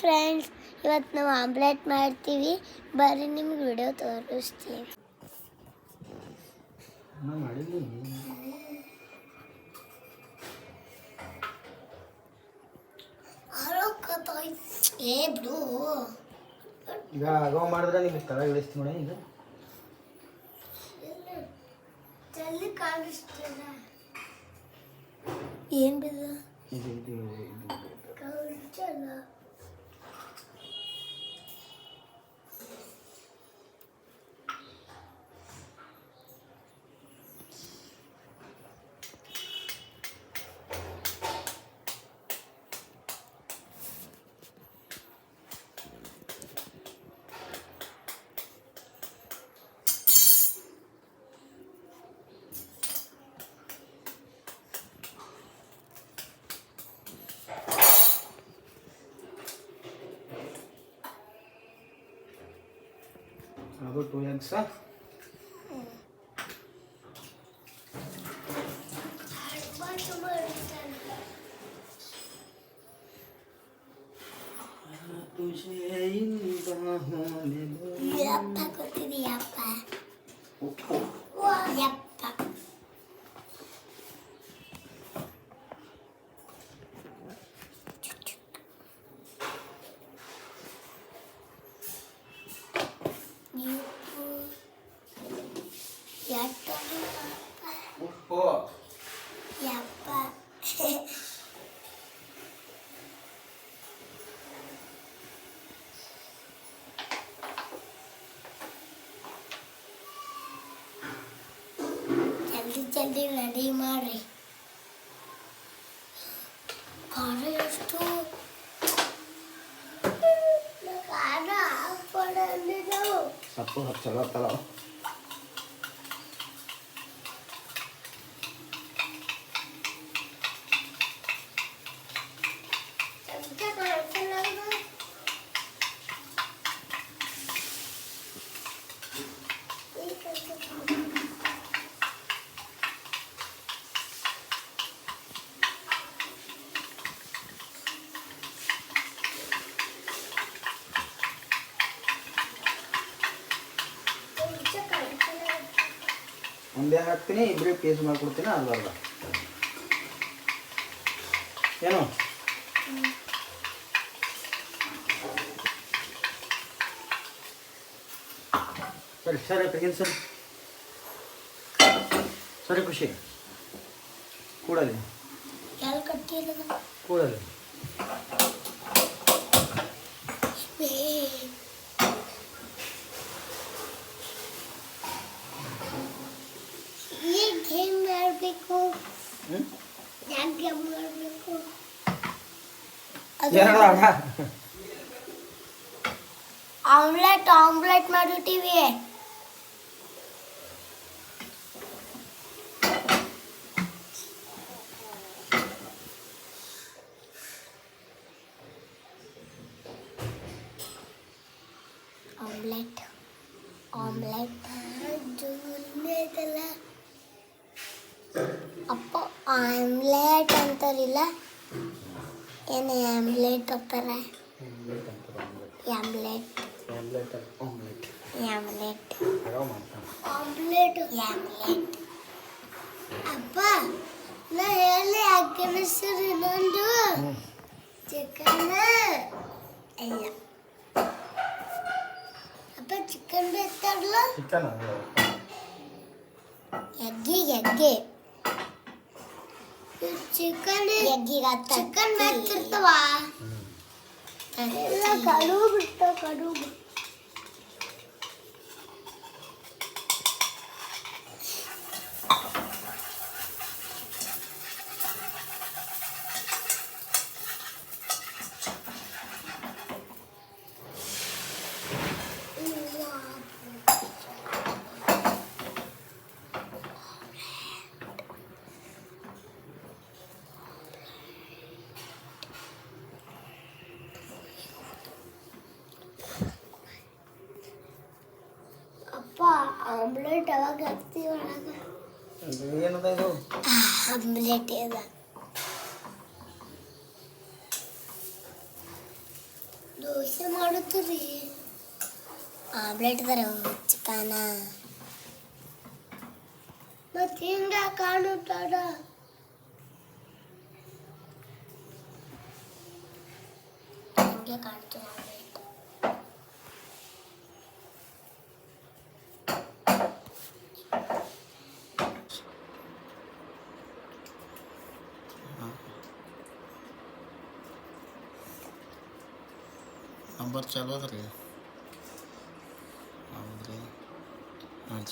Friends, ಇವತ್ತು ನಾವು omelette ಮಾಡ್ತೀವಿ. ಬರ್ರಿ ನಿಮ್ಗೆ ವಿಡಿಯೋ ತೋರಿಸ್ತೀವಿ. ಈಗ ಆಗೋ ಮಾಡಿದ್ರೆ ನಿಮಗೆ ತಳ ಇಳಿಸ್ತೀವಿ ನೋಡಿ. ಈಗ ಜಲ್ದಿ ಕಾಣಿಸ್ತಿಲ್ಲ. ಏನು ಬಿದ್ದ ಕಾಣಿಸಲ್ಲ. ಅದು 2 eggs. ಯಪ್ಪ ಗೊತ್ತಿದೆಯಪ್ಪ. ಯಪ್ಪ ಉಪ್ಪು ಯಪ್ಪ ಜಲ್ದಿ ರೆಡಿ ಮಾಡ್ರಿ. ಖಾರ ಎಷ್ಟು ಖಾರ ಹಾಕ್ಬಿಡೋದು. ಸೊಪ್ಪು ಚಲೋ ಆಗ್ತಲ್ಲ. ಒಂದೇ ಹಾಕ್ತೀನಿ, ಇಬ್ಬರಿಗೆ ಪೀಸ್ ಮಾಡಿಕೊಡ್ತೀನಿ. ಅರ್ಧ ಏನು ಸರಿ ಸರಿ ತೆಗಿನ್ ಸರಿ ಸರಿ. ಖುಷಿ ಕೂಡಲಿ ಕೂಡಲಿ. ಆಮ್ಲೆಟ್ ಮಾಡಿರ್ತೀವಿ. ಆಮ್ಲೆಟ್ ಅಪ್ಪ ಆಮ್ಲೆಟ್ ಅಂತಾರಿಲ್ಲ, ಏನು ಆಮ್ಲೆಟ್ ಅಂತಾರೆ. ಆಮ್ಲೆಟ್ ಅಪ್ಪ ನಾ ಹೇಳಿ ಹಾಕಿನ ಸರ್ ಇನ್ನೊಂದು ಚಿಕನ್ ಇಲ್ಲ. ಅಪ್ಪ ಚಿಕನ್ ಬೇಕಾರಲ್ಲ, ಎಗ್ಗೆ ಚಿಕನ್ ಬೇಕಿರ್ತವ. ಎಲ್ಲ ಕಡು ಬಿಟ್ಟು ಆಮ್ಲೆಟ್ ಯಾವಾಗ ಹಾಕ್ತೀವಿ ಒಳಗೆ? ಏನದ ಇದು? ಆಮ್ಲೆಟ್ ಇದೆ. ದೋಸೆ ಮಾಡುತ್ತೀರಿ ಆಮ್ಲೆಟ್ ಇದಾರೆ ಚಿಕನ ಮತ್ತೆ ಹಿಂಗ ಕಾಣುತ್ತಾಡ ಹಿಂಗೆ ಕಾಣ್ತು ಆಮ್ಲೆಟ್ ನಂಬರ್ ಚಾಲು ಅದ ರೀ ಹೌದ್ರಿ ಹಾಂ